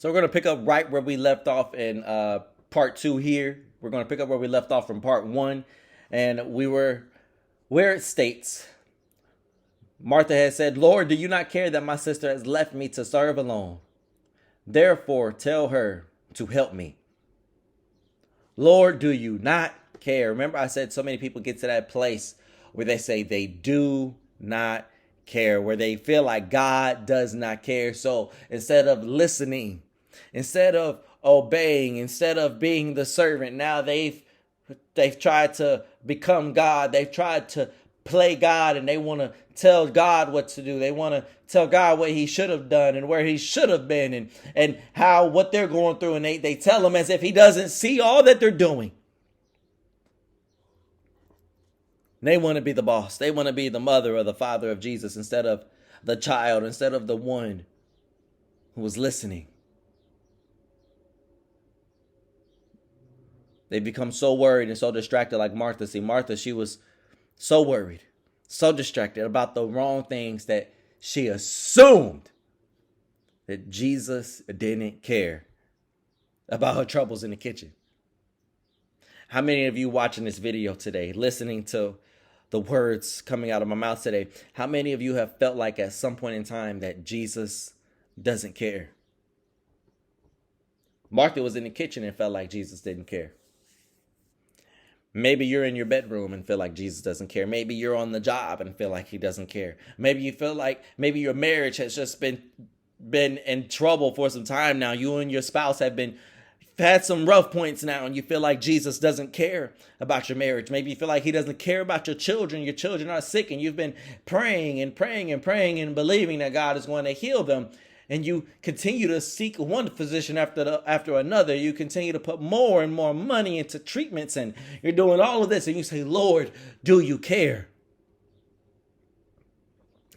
So we're going to pick up right where we left off in part 2 here. We're going to pick up where we left off from part 1. And we were where it states, Martha had said, Lord, do you not care that my sister has left me to serve alone? Therefore, tell her to help me. Lord, do you not care? Remember, I said so many people get to that place where they say they do not care, where they feel like God does not care. So instead of listening, instead of obeying, instead of being the servant, now they've tried to become God. They've tried to play God, and they want to tell God what to do. They want to tell God what he should have done and where he should have been, and how what they're going through. And they tell him as if he doesn't see all that they're doing. They want to be the boss. They want to be the mother or the father of Jesus instead of the child, instead of the one who was listening. They become so worried and so distracted like Martha. See, Martha, she was so worried, so distracted about the wrong things that she assumed that Jesus didn't care about her troubles in the kitchen. How many of you watching this video today, listening to the words coming out of my mouth today, how many of you have felt like at some point in time that Jesus doesn't care? Martha was in the kitchen and felt like Jesus didn't care. Maybe you're in your bedroom and feel like Jesus doesn't care. Maybe you're on the job and feel like he doesn't care. Maybe you feel like maybe your marriage has just been in trouble for some time now. You and your spouse have had some rough points now, and you feel like Jesus doesn't care about your marriage. Maybe you feel like he doesn't care about your children. Your children are sick, and you've been praying and praying and praying and believing that God is going to heal them. And you continue to seek one physician after another. You continue to put more and more money into treatments, and you're doing all of this. And you say, Lord, do you care?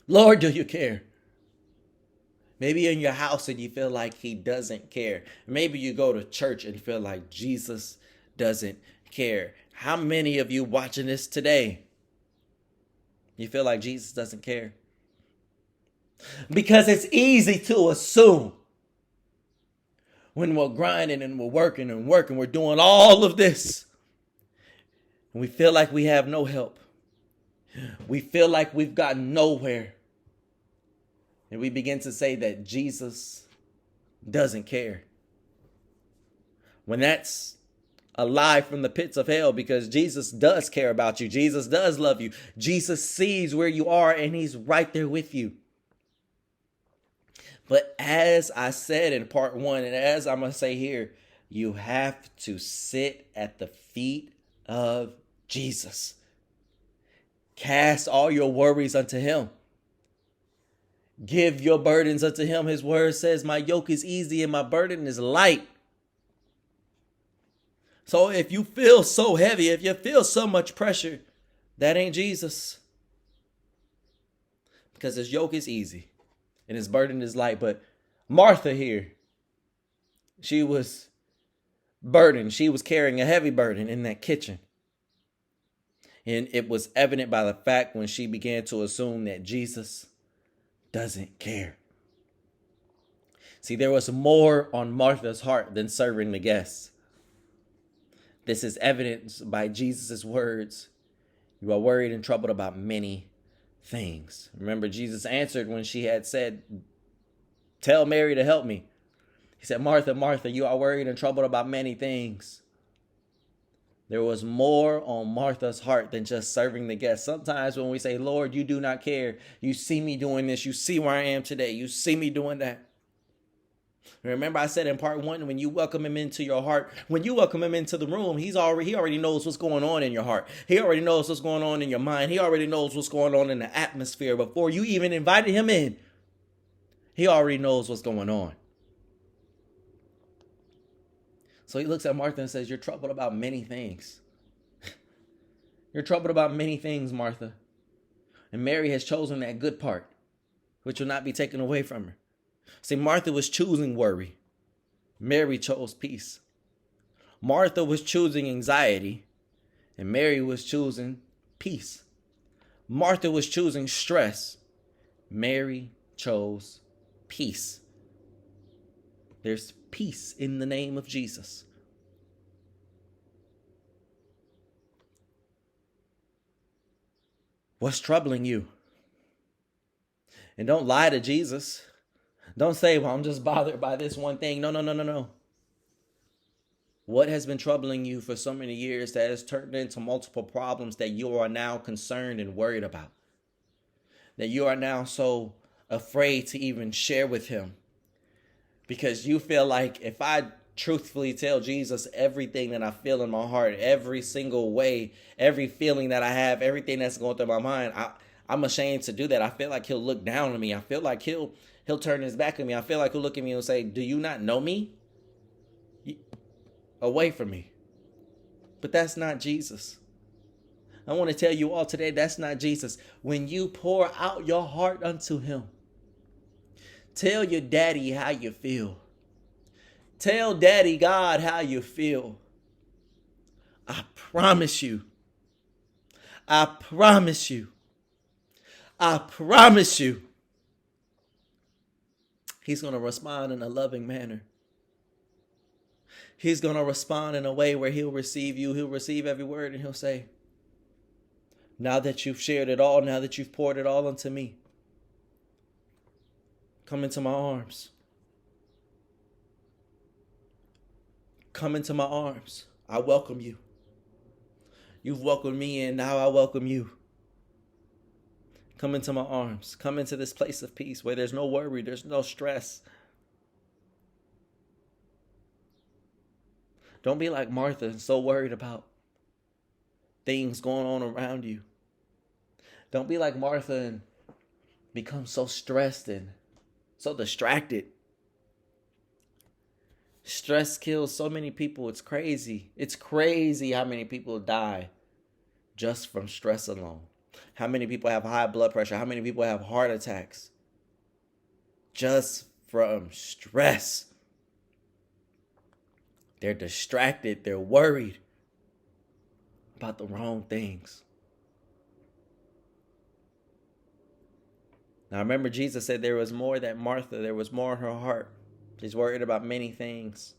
Lord, do you care? Maybe you're in your house and you feel like he doesn't care. Maybe you go to church and feel like Jesus doesn't care. How many of you watching this today, you feel like Jesus doesn't care? Because it's easy to assume when we're grinding and we're working and working, we're doing all of this, and we feel like we have no help. We feel like we've gotten nowhere. And we begin to say that Jesus doesn't care. When that's a lie from the pits of hell, because Jesus does care about you. Jesus does love you. Jesus sees where you are, and he's right there with you. But as I said in part 1, and as I'm going to say here, you have to sit at the feet of Jesus. Cast all your worries unto him. Give your burdens unto him. His word says, my yoke is easy and my burden is light. So if you feel so heavy, if you feel so much pressure, that ain't Jesus. Because his yoke is easy and his burden is light. But Martha here, she was burdened. She was carrying a heavy burden in that kitchen. And it was evident by the fact when she began to assume that Jesus doesn't care. See, there was more on Martha's heart than serving the guests. This is evidenced by Jesus' words. You are worried and troubled about many things. Remember, Jesus answered when she had said, tell Mary to help me. He said, Martha, Martha, you are worried and troubled about many things. There was more on Martha's heart than just serving the guests. Sometimes when we say, Lord, you do not care. You see me doing this. You see where I am today. You see me doing that. Remember, I said in part 1, when you welcome him into your heart, when you welcome him into the room, he already knows what's going on in your heart. He already knows what's going on in your mind. He already knows what's going on in the atmosphere. Before you even invited him in, he already knows what's going on. So he looks at Martha and says, you're troubled about many things. You're troubled about many things, Martha. And Mary has chosen that good part, which will not be taken away from her. See, Martha was choosing worry. Mary chose peace. Martha was choosing anxiety, and Mary was choosing peace. Martha was choosing stress. Mary chose peace. There's peace in the name of Jesus. What's troubling you? And don't lie to Jesus. Don't say, well, I'm just bothered by this one thing. No. What has been troubling you for so many years that has turned into multiple problems that you are now concerned and worried about? That you are now so afraid to even share with him? Because you feel like if I truthfully tell Jesus everything that I feel in my heart, every single way, every feeling that I have, everything that's going through my mind, I'm ashamed to do that. I feel like he'll look down on me. I feel like he'll turn his back on me. I feel like he'll look at me and say, do you not know me? Away from me. But that's not Jesus. I want to tell you all today, that's not Jesus. When you pour out your heart unto him, tell your daddy how you feel. Tell Daddy God how you feel. I promise you. I promise you. I promise you. He's going to respond in a loving manner. He's going to respond in a way where he'll receive you. He'll receive every word and he'll say, now that you've shared it all, now that you've poured it all unto me, come into my arms. Come into my arms. I welcome you. You've welcomed me and now I welcome you. Come into my arms. Come into this place of peace where there's no worry, there's no stress. Don't be like Martha and so worried about things going on around you. Don't be like Martha and become so stressed and so distracted. Stress kills so many people. It's crazy. It's crazy how many people die just from stress alone. How many people have high blood pressure? How many people have heart attacks just from stress? They're distracted. They're worried about the wrong things. Now remember, Jesus said there was more than Martha. There was more in her heart. She's worried about many things.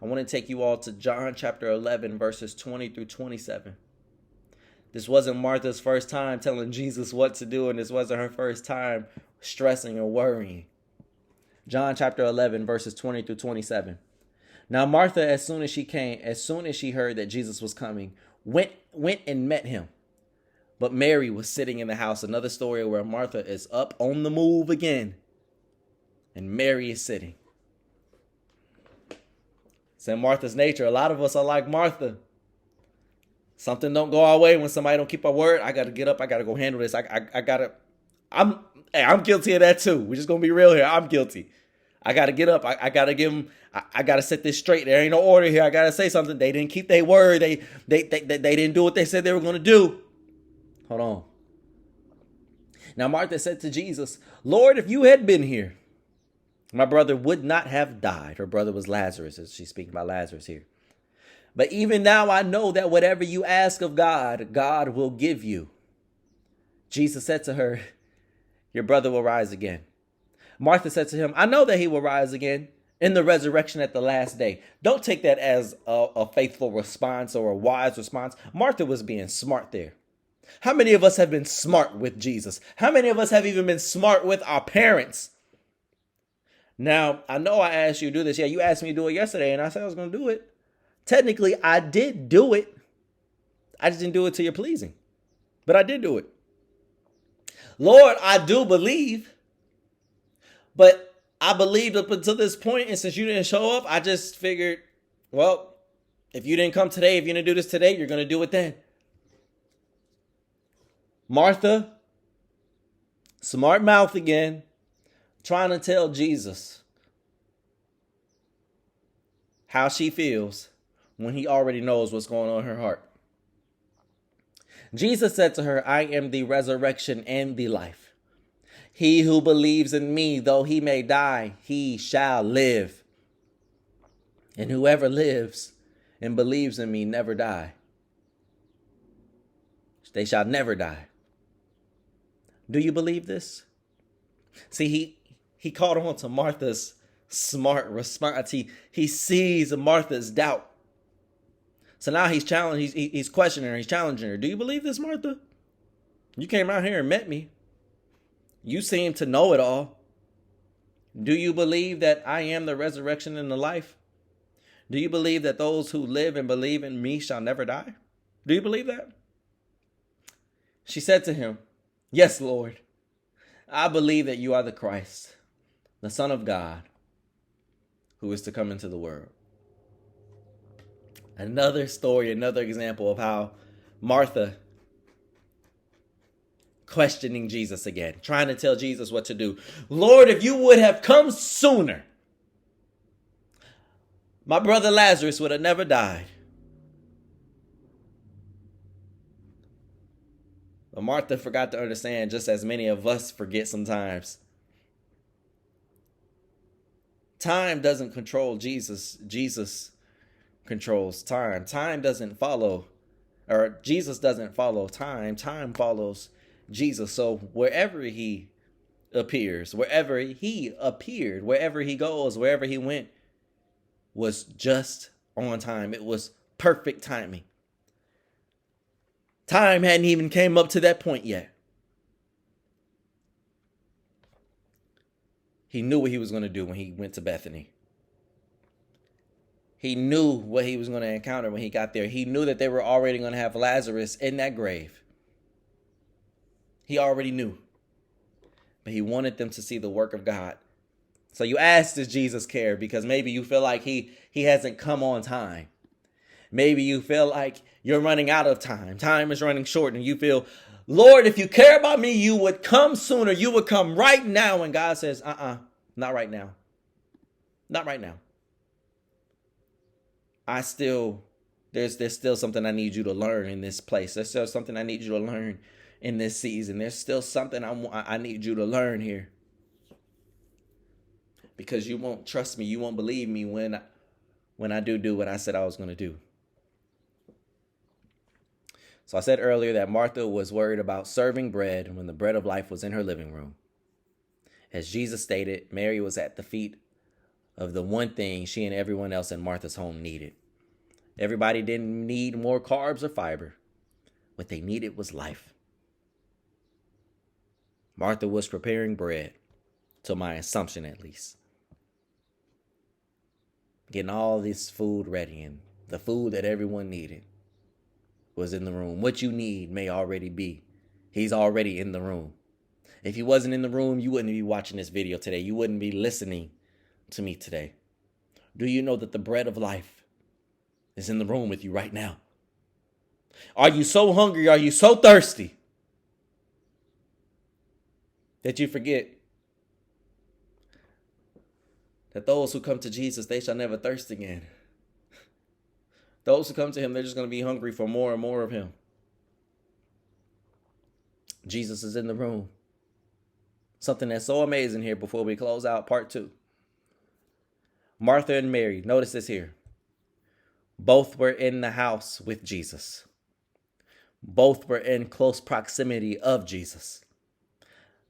I want to take you all to John chapter 11, verses 20 through 27. This wasn't Martha's first time telling Jesus what to do, and this wasn't her first time stressing or worrying. John chapter 11, verses 20 through 27. Now Martha, as soon as she heard that Jesus was coming, went and met him. But Mary was sitting in the house. Another story where Martha is up on the move again, and Mary is sitting. It's in Martha's nature. A lot of us are like Martha. Something don't go our way when somebody don't keep our word. I got to get up. I got to go handle this. I'm guilty of that too. We're just going to be real here. I'm guilty. I got to get up. I got to give them, I got to set this straight. There ain't no order here. I got to say something. They didn't keep their word. They didn't do what they said they were going to do. Hold on. Now Martha said to Jesus, Lord, if you had been here, my brother would not have died. Her brother was Lazarus, as she's speaking about Lazarus here. But even now I know that whatever you ask of God, God will give you. Jesus said to her, your brother will rise again. Martha said to him, I know that he will rise again in the resurrection at the last day. Don't take that as a faithful response or a wise response. Martha was being smart there. How many of us have been smart with Jesus? How many of us have even been smart with our parents? Now, I know I asked you to do this. Yeah, you asked me to do it yesterday, and I said I was going to do it. Technically, I did do it. I just didn't do it to your pleasing. But I did do it. Lord, I do believe. But I believed up until this point, and since you didn't show up, I just figured, well, if you didn't come today, if you didn't do this today, you're going to do it then. Martha, smart mouth again, trying to tell Jesus how she feels when he already knows what's going on in her heart. Jesus said to her, I am the resurrection and the life. He who believes in me, though he may die, he shall live. And whoever lives and believes in me never die. They shall never die. Do you believe this? See, he caught on to Martha's smart response. He sees Martha's doubt. So now he's challenging, he's questioning her, he's challenging her. Do you believe this, Martha? You came out here and met me. You seem to know it all. Do you believe that I am the resurrection and the life? Do you believe that those who live and believe in me shall never die? Do you believe that? She said to him, yes, Lord. I believe that you are the Christ, the Son of God, who is to come into the world. Another story, another example of how Martha questioning Jesus again, trying to tell Jesus what to do. Lord, if you would have come sooner, my brother Lazarus would have never died. But Martha forgot to understand, just as many of us forget sometimes. Time doesn't control Jesus. Jesus controls time. Time doesn't follow, or Jesus doesn't follow time. Time follows Jesus. So wherever he appears, wherever he appeared, wherever he goes, wherever he went, was just on time. It was perfect timing. Time hadn't even came up to that point yet. He knew what he was going to do when he went to Bethany. He knew what he was going to encounter when he got there. He knew that they were already going to have Lazarus in that grave. He already knew. But he wanted them to see the work of God. So you ask, does Jesus care? Because maybe you feel like he hasn't come on time. Maybe you feel like you're running out of time. Time is running short and you feel, Lord, if you care about me, you would come sooner. You would come right now. And God says, not right now. Not right now. There's still something I need you to learn in this place. There's still something I need you to learn in this season. There's still something I need you to learn here. Because you won't trust me. You won't believe me when I do what I said I was going to do. So I said earlier that Martha was worried about serving bread when the bread of life was in her living room. As Jesus stated, Mary was at the feet of the one thing she and everyone else in Martha's home needed. Everybody didn't need more carbs or fiber. What they needed was life. Martha was preparing bread, to my assumption at least. Getting all this food ready, and the food that everyone needed was in the room. What you need may already be. He's already in the room. If he wasn't in the room, you wouldn't be watching this video today. You wouldn't be listening to me today. Do you know that the bread of life is in the room with you right now? Are you so hungry? Are you so thirsty that you forget that those who come to Jesus, they shall never thirst again? Those who come to him, they're just going to be hungry for more and more of him. Jesus is in the room. Something that's so amazing here before we close out part 2. Martha and Mary, notice this here. Both were in the house with Jesus. Both were in close proximity of Jesus.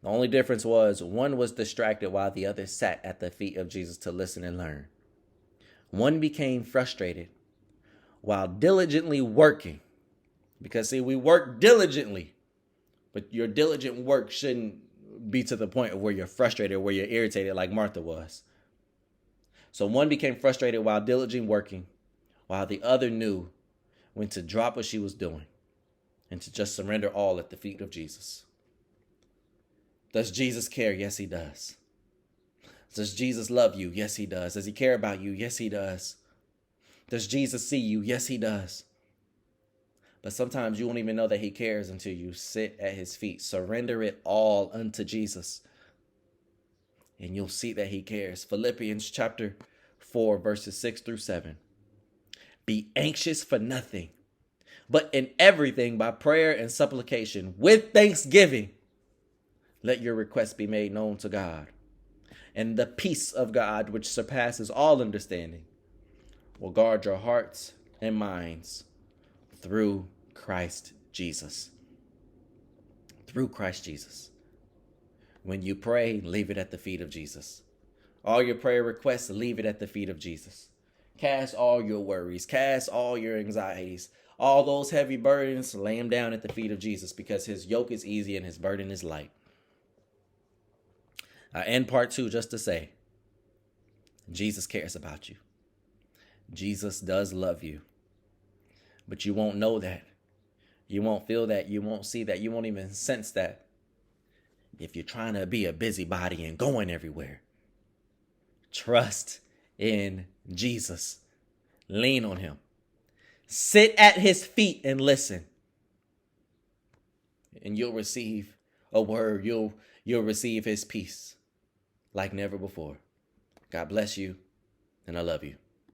The only difference was one was distracted while the other sat at the feet of Jesus to listen and learn. One became frustrated while diligently working. Because see, we work diligently, but your diligent work shouldn't be to the point of where you're frustrated, where you're irritated like Martha was. So one became frustrated while diligently working, while the other knew when to drop what she was doing and to just surrender all at the feet of Jesus. Does Jesus care? Yes, he does. Does Jesus love you? Yes, he does. Does he care about you? Yes, he does. Does Jesus see you? Yes, he does. But sometimes you won't even know that he cares until you sit at his feet. Surrender it all unto Jesus. And you'll see that he cares. Philippians chapter 4, verses 6 through 7. Be anxious for nothing, but in everything by prayer and supplication with thanksgiving, let your requests be made known to God. And the peace of God, which surpasses all understanding, will guard your hearts and minds through Christ Jesus. Through Christ Jesus. When you pray, leave it at the feet of Jesus. All your prayer requests, leave it at the feet of Jesus. Cast all your worries, cast all your anxieties, all those heavy burdens, lay them down at the feet of Jesus, because his yoke is easy and his burden is light. I end part 2 just to say, Jesus cares about you. Jesus does love you. But you won't know that. You won't feel that. You won't see that. You won't even sense that if you're trying to be a busybody and going everywhere. Trust in Jesus. Lean on him. Sit at his feet and listen. And you'll receive a word. You'll receive his peace like never before. God bless you, and I love you.